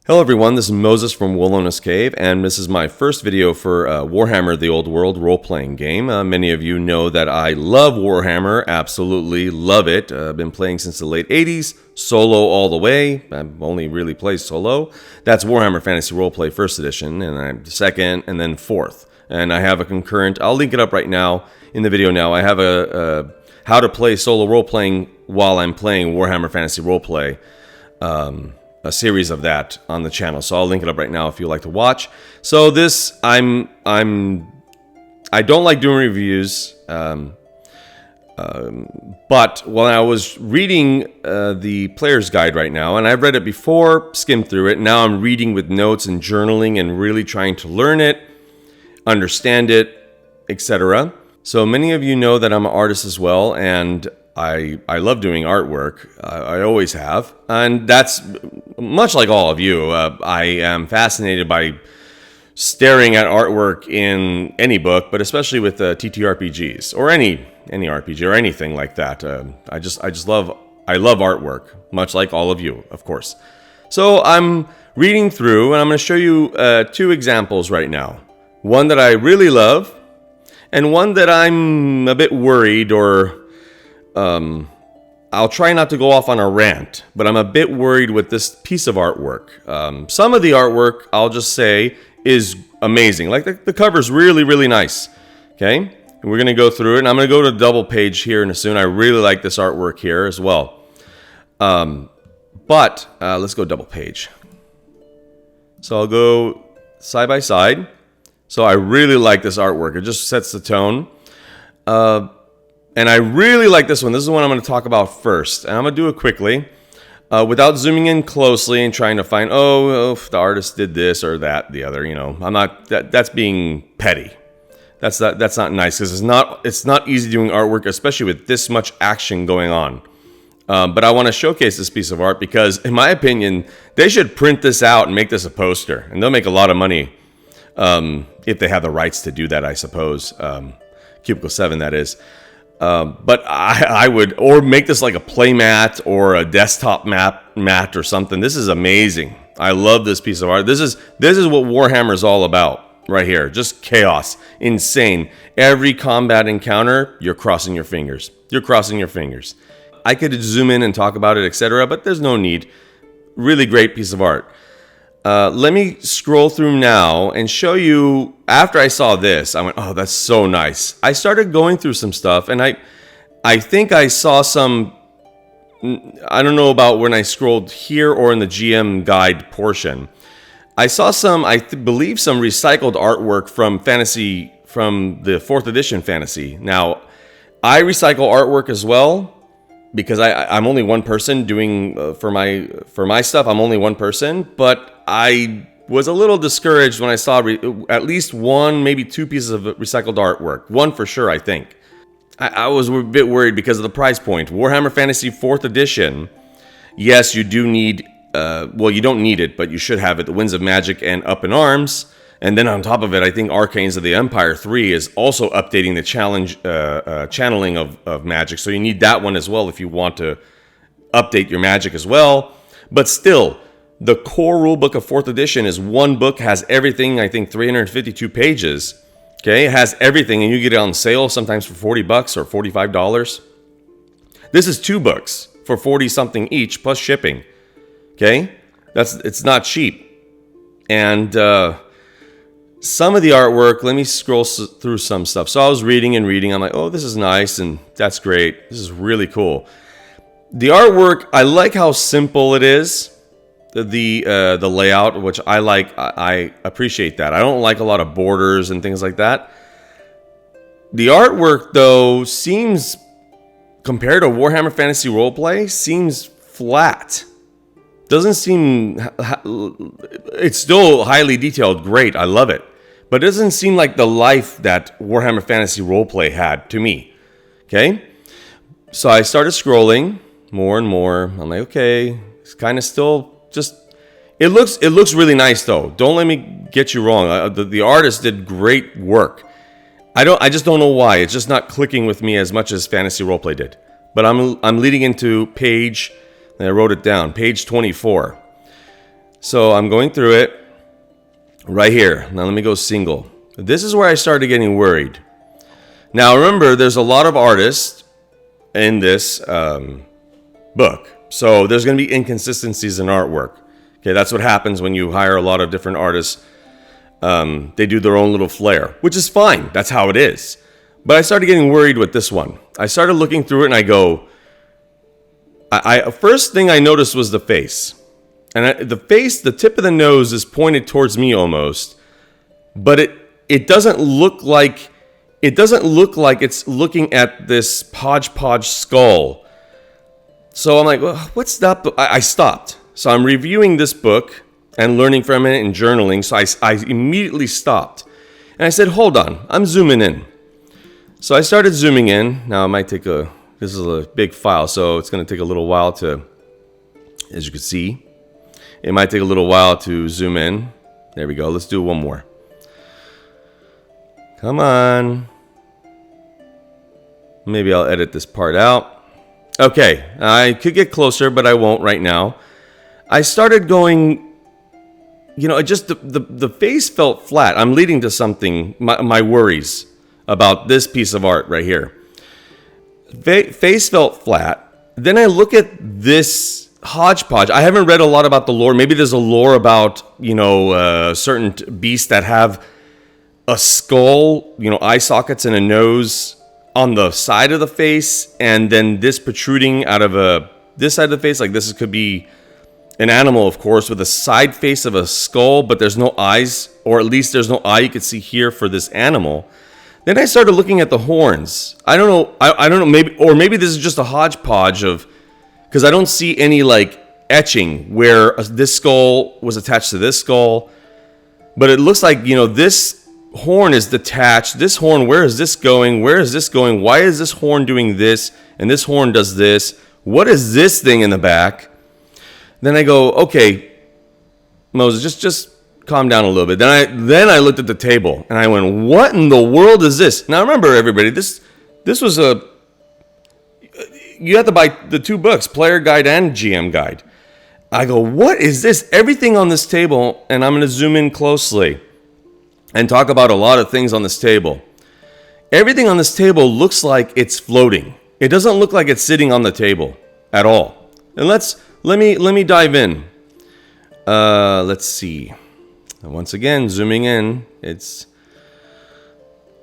Hello everyone, this is Moses from Wilona's Cave, and this is my first video for Warhammer The Old World role-playing game. Many of you know that I love Warhammer, absolutely love it. I've been playing since the late 80s, solo all the way. I've only really played solo. That's Warhammer Fantasy Roleplay 1st Edition, and I'm 2nd, and then 4th. And I have a concurrent, I'll link it up right now in the video now. I have a how to play solo role-playing while I'm playing Warhammer Fantasy Roleplay. A series of that on the channel, so I'll link it up right now if you'd like to watch. So this, I don't like doing reviews, but when I was reading the player's guide right now, and I've read it before, skimmed through it, now I'm reading with notes and journaling and really trying to learn it, understand it, etc. So many of you know that I'm an artist as well, and I love doing artwork. I always have, and that's much like all of you. I am fascinated by staring at artwork in any book, but especially with TTRPGs or any RPG or anything like that. I love artwork, much like all of you, of course. So I'm reading through, and I'm going to show you 2 examples right now. One that I really love, and one that I'm a bit worried or I'll try not to go off on a rant, but I'm a bit worried with this piece of artwork. Some of the artwork, I'll just say, is amazing. Like the cover's really, really nice. Okay? And we're going to go through it, and I'm going to go to double page here in a soon. I really like this artwork here as well. But let's go double page. So I'll go side by side. So I really like this artwork. It just sets the tone. And I really like this one. This is the one I'm going to talk about first. And I'm going to do it quickly without zooming in closely and trying to find, the artist did this or that, the other. You know, I'm not. That's being petty. That's not nice because it's not easy doing artwork, especially with this much action going on. But I want to showcase this piece of art because, in my opinion, they should print this out and make this a poster, and they'll make a lot of money if they have the rights to do that. I suppose Cubicle 7, that is. But I would, or make this like a play mat or a desktop mat or something. This is amazing. I love this piece of art. This is what Warhammer is all about right here. Just chaos, insane. Every combat encounter, you're crossing your fingers. You're crossing your fingers. I could zoom in and talk about it, etc., but there's no need. Really great piece of art. Let me scroll through now and show you, after I saw this, I went, oh, that's so nice. I started going through some stuff, and I think I saw some, I don't know about when I scrolled here or in the GM guide portion. I saw some, I believe some recycled artwork from the 4th edition fantasy. Now, I recycle artwork as well, because I'm only one person doing, for my stuff, I'm only one person, but I was a little discouraged when I saw at least 1, maybe 2 pieces of recycled artwork. 1 for sure, I think. I was a bit worried because of the price point. Warhammer Fantasy 4th Edition, yes, you do need, well, you don't need it, but you should have it, the Winds of Magic and Up in Arms. And then on top of it, I think Arcanes of the Empire 3 is also updating the channeling of magic. So you need that one as well if you want to update your magic as well. But still, the core rulebook of 4th edition is 1 book, has everything, I think 352 pages. Okay, it has everything, and you get it on sale sometimes for $40 or $45. This is 2 books for 40 something each plus shipping. Okay, it's not cheap. And some of the artwork, let me scroll through some stuff. So I was reading and reading. I'm like, oh, this is nice, and that's great. This is really cool. The artwork, I like how simple it is. The layout, which I like, I appreciate that. I don't like a lot of borders and things like that. The artwork, though, seems, compared to Warhammer Fantasy Roleplay, seems flat. Doesn't seem, it's still highly detailed, great, I love it. But it doesn't seem like the life that Warhammer Fantasy Roleplay had to me. Okay? So I started scrolling more and more. I'm like, okay, it's kind of still just, it looks really nice though. Don't let me get you wrong. The artist did great work. I just don't know why. It's just not clicking with me as much as Fantasy Roleplay did. But I'm leading into page, and I wrote it down, page 24. So I'm going through it right here. Now let me go single. This is where I started getting worried. Now remember, there's a lot of artists in this book. So there's going to be inconsistencies in artwork. Okay, that's what happens when you hire a lot of different artists. They do their own little flair, which is fine. That's how it is. But I started getting worried with this one. I started looking through it and I go, first thing I noticed was the face. And the face, the tip of the nose is pointed towards me almost. But it doesn't look like it's looking at this hodgepodge skull. So I'm like, well, what's that? I stopped. So I'm reviewing this book and learning from it and journaling. So I immediately stopped. And I said, hold on, I'm zooming in. So I started zooming in. Now it might take this is a big file, so it's going to take a little while to, as you can see, it might take a little while to zoom in. There we go. Let's do one more. Come on. Maybe I'll edit this part out. Okay, I could get closer, but I won't right now. I started going, just the face felt flat. I'm leading to something, my worries about this piece of art right here. Face felt flat. Then I look at this hodgepodge. I haven't read a lot about the lore. Maybe there's a lore about, certain beasts that have a skull, eye sockets and a nose on the side of the face, and then this protruding out of this side of the face. Like this could be an animal, of course, with a side face of a skull, but there's no eyes, or at least there's no eye you could see here for this animal. Then I started looking at the horns. I don't know. I don't know. Maybe this is just a hodgepodge of, because I don't see any like etching where this skull was attached to this skull, but it looks like this horn is detached. This horn, where is this going? Where is this going? Why is this horn doing this? And this horn does this. What is this thing in the back? Then I go, okay, Moses, just calm down a little bit. Then I looked at the table and I went, what in the world is this? Now remember, everybody, this was you have to buy the two books, Player Guide and GM Guide. I go, what is this? Everything on this table, and I'm going to zoom in closely and talk about a lot of things on this table. Everything on this table looks like it's floating. It doesn't look like it's sitting on the table at all. And let me dive in. Let's see. Once again, zooming in. It's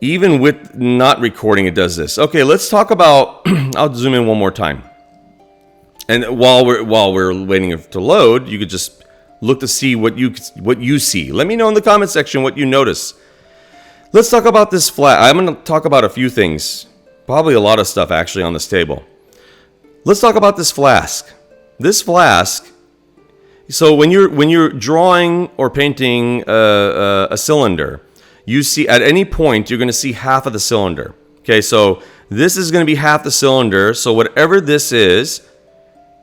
even with not recording, it does this. Okay, let's talk about. I'll zoom in one more time. And while we're waiting to load, you could just look to see what you see. Let me know in the comment section what you notice. Let's talk about this flat. I'm going to talk about a few things, probably a lot of stuff actually on this table. Let's talk about this flask. This flask. So when you're drawing or painting a cylinder, you see at any point you're going to see half of the cylinder. Okay, so this is going to be half the cylinder. So whatever this is,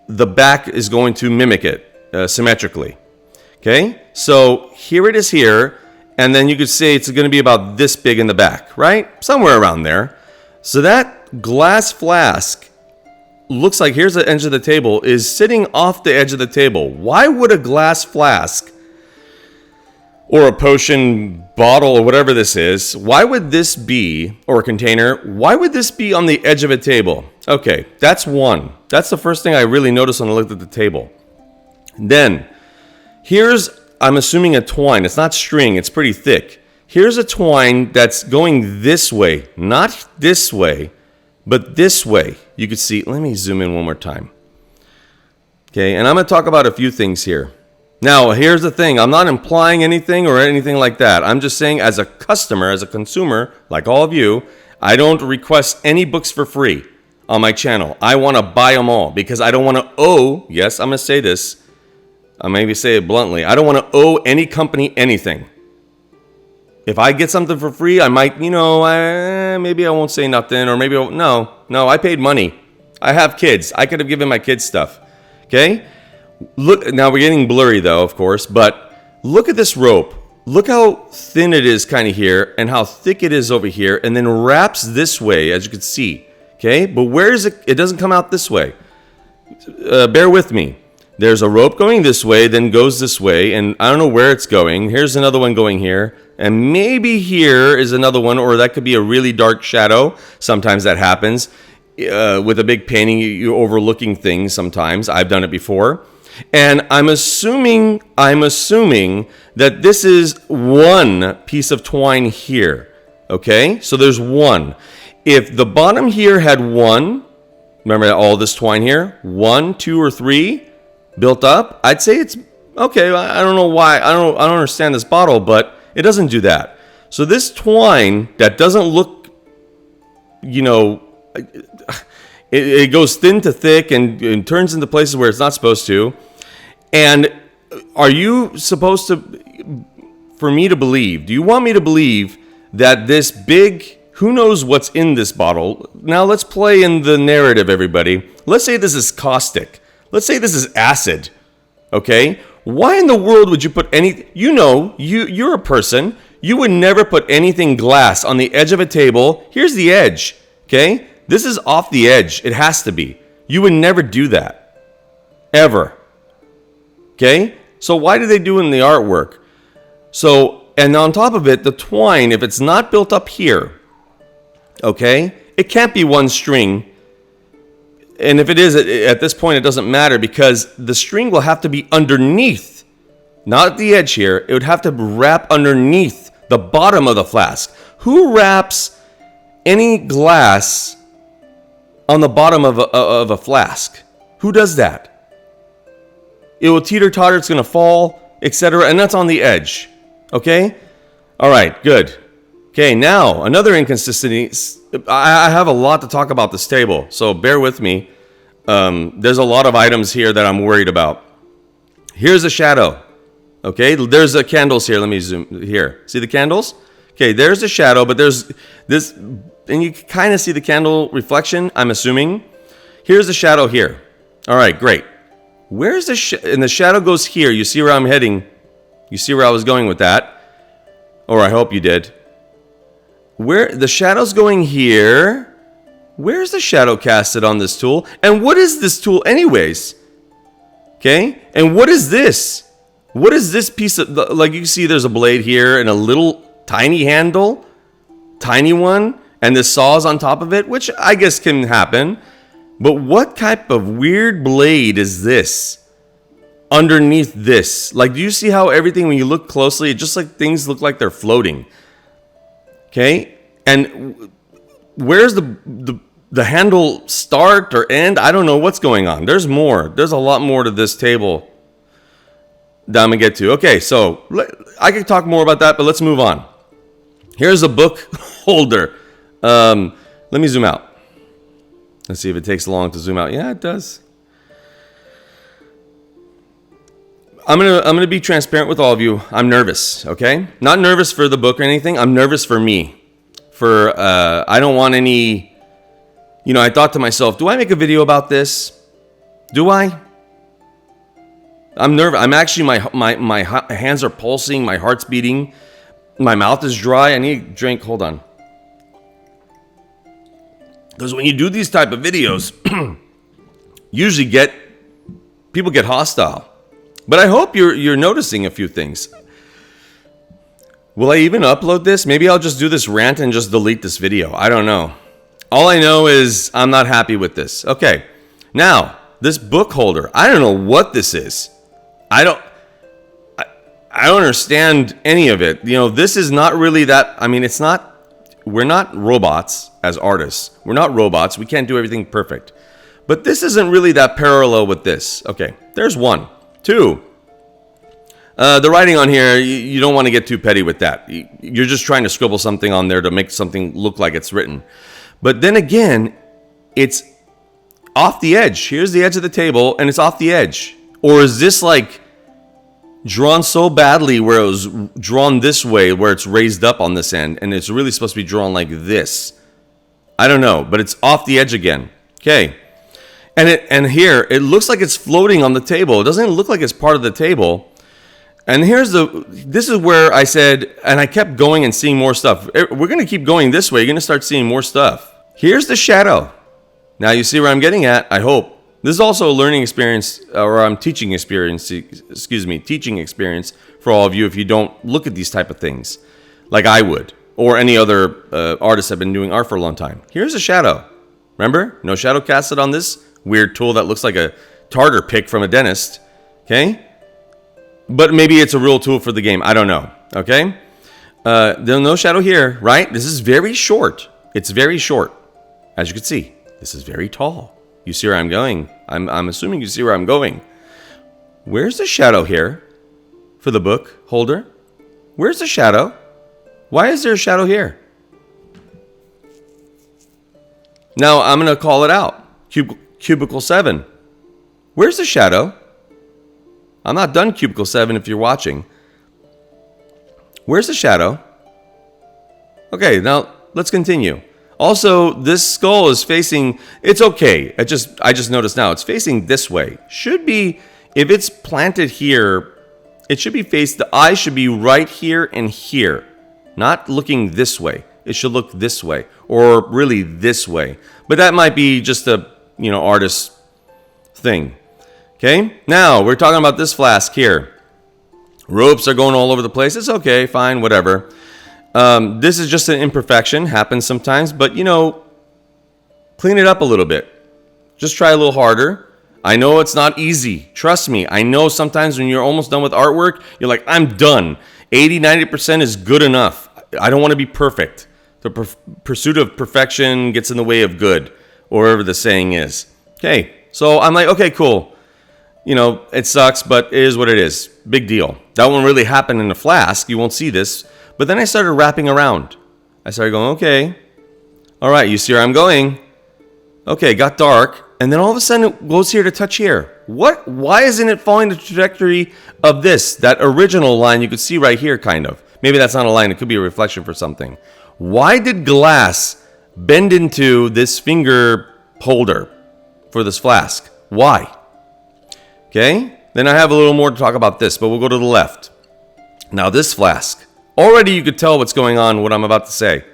the back is going to mimic it symmetrically. Okay, so here it is here, and then you could say it's going to be about this big in the back, right? Somewhere around there. So that glass flask looks like, here's the edge of the table, is sitting off the edge of the table. Why would a glass flask or a potion bottle or whatever this is, why would this be, or a container, why would this be on the edge of a table? Okay, that's one. That's the first thing I really noticed when I looked at the table. Then, here's, I'm assuming a twine. It's not string, it's pretty thick. Here's a twine that's going this way, not this way, but this way. You could see, let me zoom in one more time. Okay, and I'm going to talk about a few things here. Now, here's the thing. I'm not implying anything or anything like that. I'm just saying as a customer, as a consumer, like all of you, I don't request any books for free on my channel. I want to buy them all because I don't want to owe, yes, I'm going to say this, I maybe say it bluntly, I don't want to owe any company anything. If I get something for free, I might, maybe I won't say nothing, or maybe no, I paid money. I have kids. I could have given my kids stuff. Okay? Look, now we're getting blurry though, of course, but look at this rope. Look how thin it is kind of here and how thick it is over here, and then wraps this way, as you can see. Okay? But where is it? It doesn't come out this way. Bear with me. There's a rope going this way, then goes this way, and I don't know where it's going. Here's another one going here, and maybe here is another one, or that could be a really dark shadow. Sometimes that happens. With a big painting, you're overlooking things sometimes. I've done it before. And I'm assuming that this is one piece of twine here. Okay? So there's one. If the bottom here had one, remember all this twine here? 1, 2, or 3 built up, I'd say it's okay. I don't know why. I don't understand this bottle, but it doesn't do that. So this twine that doesn't look, it goes thin to thick and turns into places where it's not supposed to. And are you supposed to, for me to believe, do you want me to believe that this big, who knows what's in this bottle? Now let's play in the narrative, everybody. Let's say this is caustic. Let's say this is acid. Okay? Why in the world would you put any, you're a person, you would never put anything glass on the edge of a table. Here's the edge. Okay? This is off the edge. It has to be. You would never do that. Ever. Okay? So why do they do it in the artwork? So, and on top of it, the twine, if it's not built up here, okay, it can't be one string. And if it is, at this point, it doesn't matter because the string will have to be underneath, not at the edge here. It would have to wrap underneath the bottom of the flask. Who wraps any glass on the bottom of a flask? Who does that? It will teeter-totter, it's going to fall, etc. And that's on the edge. Okay? All right, good. Okay, now, another inconsistency. I have a lot to talk about this table, so bear with me. There's a lot of items here that I'm worried about. Here's a shadow. Okay, there's the candles here. Let me zoom here. See the candles? Okay, there's the shadow, but there's this, and you can kind of see the candle reflection, I'm assuming. Here's the shadow here. All right, great. Where's the and the shadow goes here. You see where I'm heading? You see where I was going with that? Or I hope you did. Where the shadow's going here. Where's the shadow casted on this tool? And what is this tool anyways? Okay? And what is this? What is this piece of, like you see there's a blade here and a little tiny handle, tiny one, and this saw's on top of it, which I guess can happen. But what type of weird blade is this underneath this? Like, do you see how everything, when you look closely, it just like things look like they're floating? Okay? And where's the handle start or end? I don't know what's going on. There's more. There's a lot more to this table that I'm going to get to. Okay, so I could talk more about that, but let's move on. Here's a book holder. Let me zoom out. Let's see if it takes long to zoom out. Yeah, it does. I'm gonna be transparent with all of you. I'm nervous, okay? Not nervous for the book or anything. I'm nervous for me. I don't want any, I thought to myself, do I make a video about this? Do I? I'm nervous. I'm actually, my hands are pulsing, my heart's beating, my mouth is dry. I need a drink. Hold on. Because when you do these type of videos, usually people get hostile. But I hope you're noticing a few things. Will I even upload this? Maybe I'll just do this rant and just delete this video. I don't know. All I know is I'm not happy with this. Okay. Now, this book holder. I don't know what this is. I don't understand any of it. This is not really that. I mean, it's not. We're not robots as artists. We're not robots. We can't do everything perfect. But this isn't really that parallel with this. Okay, there's 1. 2. The writing on here, you don't want to get too petty with that. You're just trying to scribble something on there to make something look like it's written. But then again, it's off the edge. Here's the edge of the table, and it's off the edge. Or is this like drawn so badly where it was drawn this way, where it's raised up on this end, and it's really supposed to be drawn like this? I don't know, but it's off the edge again. Okay. And here, it looks like it's floating on the table. It doesn't look like it's part of the table. And this is where I said, and I kept going and seeing more stuff. We're going to keep going this way. You're going to start seeing more stuff. Here's the shadow. Now you see where I'm getting at, I hope. This is also a learning experience, or teaching experience, teaching experience for all of you if you don't look at these type of things like I would, or any other artists have been doing art for a long time. Here's a shadow. Remember? No shadow casted on this weird tool that looks like a tartar pick from a dentist. Okay? But maybe it's a real tool for the game. I don't know. Okay? There's no shadow here, right? This is very short. It's very short. As you can see, this is very tall. You see where I'm going? I'm assuming you see where I'm going. Where's the shadow here for the book holder? Where's the shadow? Why is there a shadow here? Now I'm going to call it out. Cubicle 7. Where's the shadow? I'm not done Cubicle 7 if you're watching. Where's the shadow? Okay, now let's continue. Also, this skull is facing, it's okay. I just noticed now, it's facing this way. Should be, if it's planted here, it should be faced, the eye should be right here and here. Not looking this way. It should look this way, or really this way. But that might be just a, artist thing. Okay, now we're talking about this flask here. Ropes are going all over the place. It's okay, fine, whatever. This is just an imperfection, happens sometimes, but clean it up a little bit. Just try a little harder. I know it's not easy. Trust me. I know sometimes when you're almost done with artwork, you're like, I'm done. 80-90% is good enough. I don't want to be perfect. The pursuit of perfection gets in the way of good, or whatever the saying is. Okay, so I'm like, okay, cool. It sucks, but it is what it is. Big deal. That won't really happen in the flask. You won't see this. But then I started wrapping around. I started going, okay. All right, you see where I'm going. Okay, got dark. And then all of a sudden it goes here to touch here. What? Why isn't it following the trajectory of this? That original line you could see right here, kind of. Maybe that's not a line. It could be a reflection for something. Why did glass bend into this finger holder for this flask? Why? Okay. Then I have a little more to talk about this, but we'll go to the left. Now this flask. Already you could tell what's going on, what I'm about to say.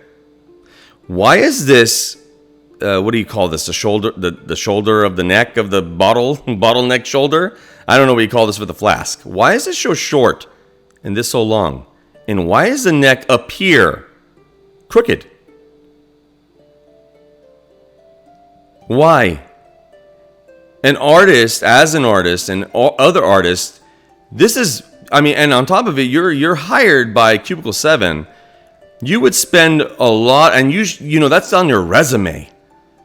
Why is this, what do you call this? The shoulder, the shoulder of the neck of the bottleneck shoulder? I don't know what you call this for the flask. Why is this so short and this so long? And why is the neck up here crooked? Why? An artist, as an artist, and other artists, this is, and on top of it, you're hired by Cubicle 7. You would spend a lot, and that's on your resume.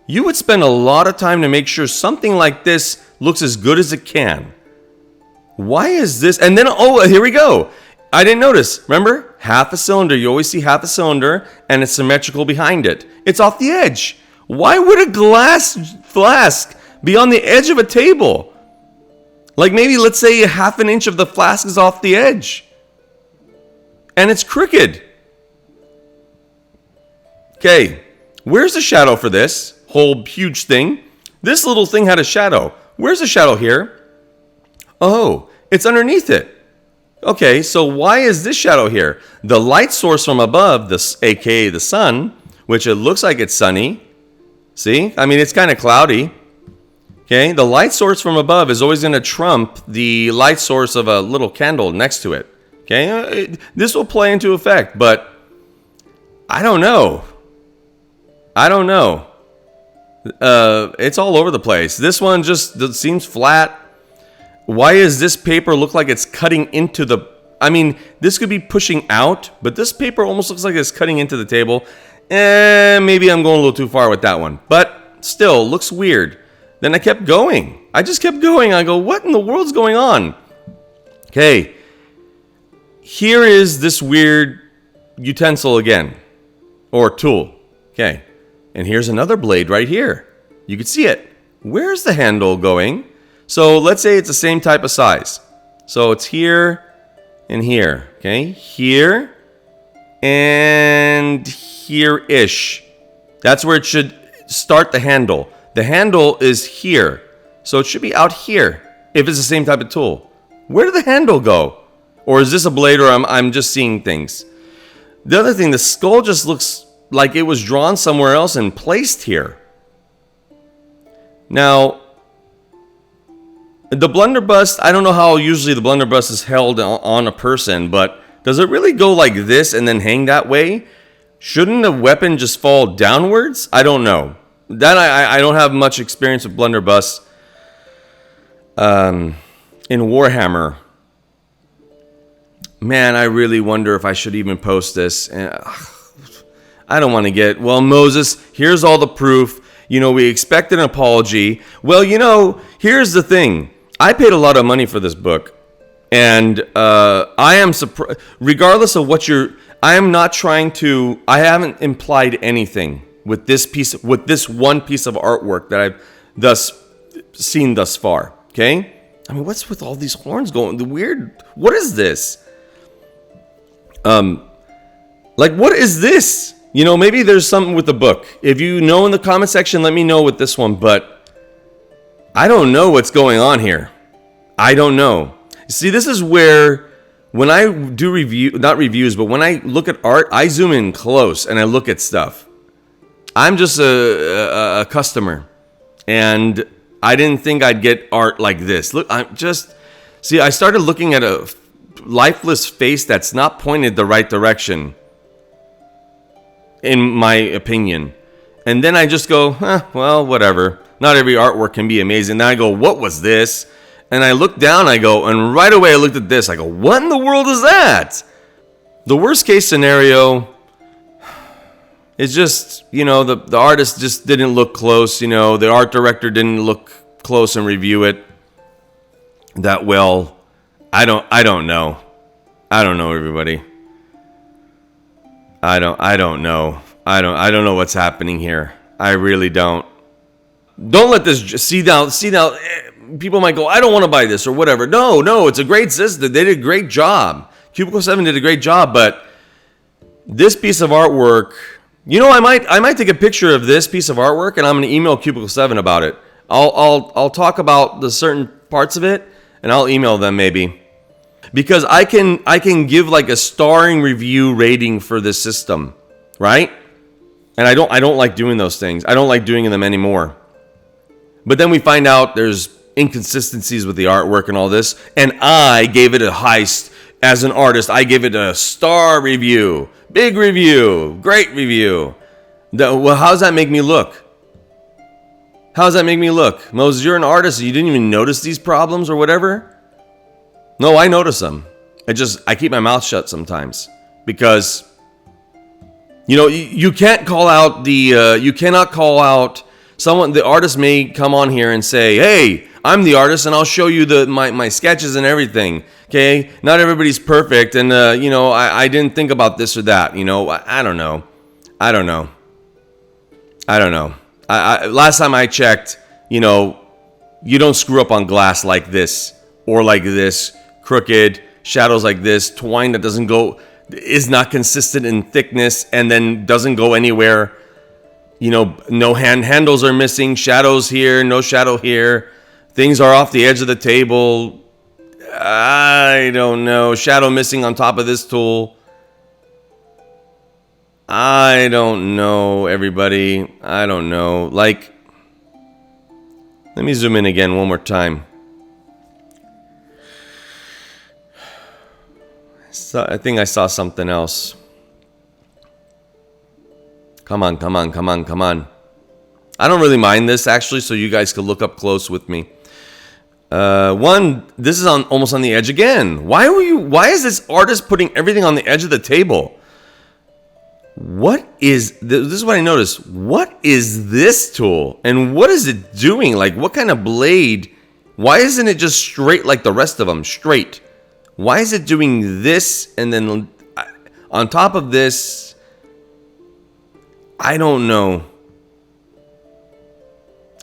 You would spend a lot of time to make sure something like this looks as good as it can. Why is this? And then, here we go. I didn't notice. Remember? Half a cylinder. You always see half a cylinder, and it's symmetrical behind it. It's off the edge. Why would a glass flask be on the edge of a table? Like maybe, let's say, 1/2 inch of the flask is off the edge. And it's crooked. Okay, where's the shadow for this whole huge thing? This little thing had a shadow. Where's the shadow here? Oh, it's underneath it. Okay, so why is this shadow here? The light source from above, aka the sun, which it looks like it's sunny. See? It's kind of cloudy. Okay, the light source from above is always going to trump the light source of a little candle next to it. Okay, this will play into effect, but I don't know. It's all over the place. This one just seems flat. Why does this paper look like it's cutting into the... this could be pushing out, but this paper almost looks like it's cutting into the table. Maybe I'm going a little too far with that one, but still, looks weird. Then I kept going. I just kept going. I go, what in the world's going on? Okay. Here is this weird utensil again. Or tool. Okay. And here's another blade right here. You can see it. Where's the handle going? So let's say it's the same type of size. So it's here and here. Okay. Here and here-ish. That's where it should start the handle. The handle is here, so it should be out here if it's the same type of tool. Where did the handle go? Or is this a blade, or I'm just seeing things? The other thing, the skull just looks like it was drawn somewhere else and placed here. Now, The blunderbuss, I don't know how usually the blunderbuss is held on a person, but does it really go like this and then hang that way? Shouldn't the weapon just fall downwards? I don't know. That I don't have much experience with blunderbuss in Warhammer. Man, I really wonder if I should even post this. I don't want to get, well, Moses, here's all the proof. You know, we expect an apology. Well, you know, here's the thing. I paid a lot of money for this book. And I am surprised, regardless of what I am not trying to, I haven't implied anything with this one piece of artwork that I've seen thus far. Okay? I mean, what's with all these horns going? What is this? Like, what is this? You know, maybe there's something with the book. If you know in the comment section, let me know with this one, but I don't know what's going on here. I don't know. See, this is where, when I do not reviews, but when I look at art, I zoom in close and I look at stuff. I'm just a customer, and I didn't think I'd get art like this. Look, I started looking at a lifeless face that's not pointed the right direction, in my opinion. And then I just go, well, whatever. Not every artwork can be amazing. Then I go, what was this? And I look down, and right away I looked at this. I go, what in the world is that? The worst case scenario is just, you know, the artist just didn't look close. You know, the art director didn't look close and review it that well. I don't know. I don't know, everybody. I don't know. I don't know what's happening here. I really don't. Don't let this see now. People might go, I don't want to buy this or whatever. No, it's a great system. They did a great job. Cubicle 7 did a great job, but this piece of artwork, you know, I might take a picture of this piece of artwork and I'm going to email Cubicle 7 about it. I'll talk about the certain parts of it and I'll email them maybe. Because I can give like a starring review rating for this system, right? And I don't like doing those things. I don't like doing them anymore. But then we find out there's inconsistencies with the artwork and all this, and I gave it a as an artist, I gave it a star review, big review, great review. Well, how does that make me look? How does that make me look? Moses, you're an artist, you didn't even notice these problems or whatever? No, I notice them. I keep my mouth shut sometimes because, you know, you can't call out you cannot call out someone. The artist may come on here and say, hey, I'm the artist and I'll show you my sketches and everything. Okay. Not everybody's perfect. And, you know, I didn't think about this or that, you know, I don't know. Last time I checked, you know, you don't screw up on glass like this or like this. Crooked, shadows like this, twine that is not consistent in thickness and then doesn't go anywhere. You know, no handles are missing, shadows here, no shadow here. Things are off the edge of the table. I don't know. Shadow missing on top of this tool. I don't know, everybody. I don't know. Like, let me zoom in again one more time. So I think I saw something else. Come on. I don't really mind this, actually, so you guys could look up close with me. This is almost on the edge again. Why is this artist putting everything on the edge of the table? This is what I noticed. What is this tool? And what is it doing? Like, what kind of blade? Why isn't it just straight like the rest of them? Straight. Why is it doing this and then on top of this? I don't know.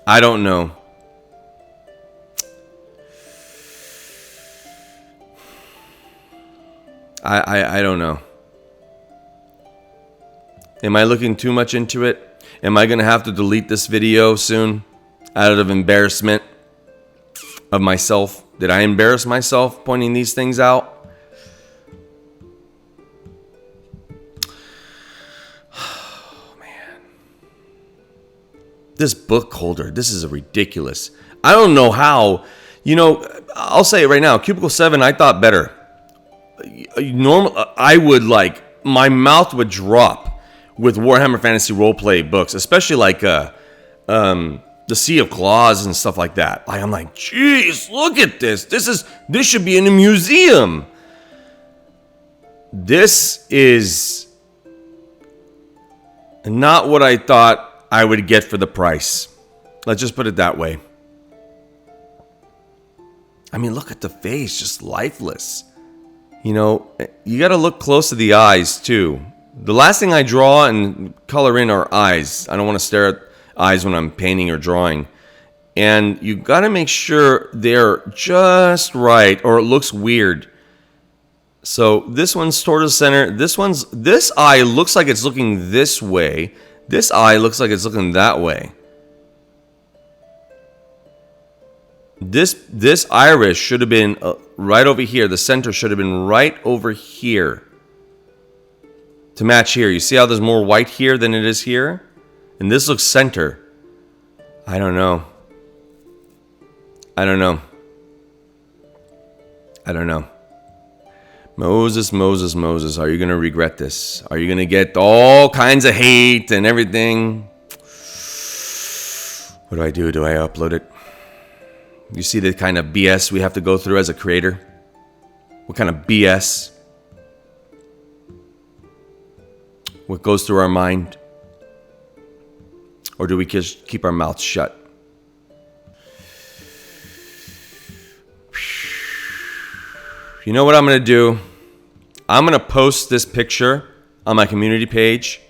I don't know. Am I looking too much into it? Am I going to have to delete this video soon out of embarrassment of myself? Did I embarrass myself pointing these things out? Oh, man. This book holder, this is ridiculous. I don't know how. You know, I'll say it right now. Cubicle 7, I thought better. I would like, my mouth would drop with Warhammer Fantasy Roleplay books, especially like the Sea of Claws and stuff like that. I'm like, geez, look at this. This should be in a museum. This is not what I thought I would get for the price. Let's just put it that way. I mean, look at the face, just lifeless. You know, you got to look close to the eyes, too. The last thing I draw and color in are eyes. I don't want to stare at eyes when I'm painting or drawing. And you got to make sure they're just right, or it looks weird. So this one's toward the center. This eye looks like it's looking this way. This eye looks like it's looking that way. This iris should have been right over here. The center should have been right over here to match here. You see how there's more white here than it is here? And this looks center. I don't know. Moses, are you going to regret this? Are you going to get all kinds of hate and everything? What do I do? Do I upload it? You see the kind of BS we have to go through as a creator? What kind of BS? What goes through our mind? Or do we just keep our mouths shut? You know what I'm going to do? I'm going to post this picture on my community page.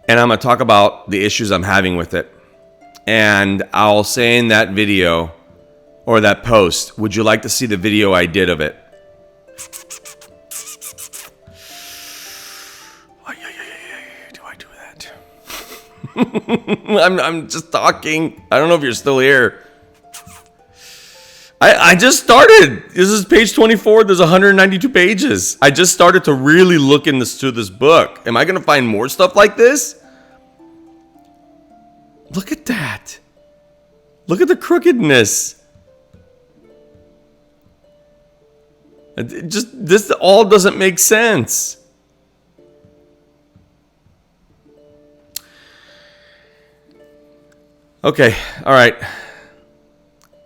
And I'm going to talk about the issues I'm having with it. And I'll say in that video or that post, would you like to see the video I did of it? Do I do that? I'm just talking. I don't know if you're still here. I just started. This is page 24. There's 192 pages. I just started to really look into this book. Am I going to find more stuff like this? Look at that. Look at the crookedness. This all doesn't make sense. Okay. All right.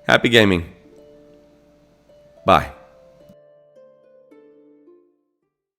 Happy gaming. Bye.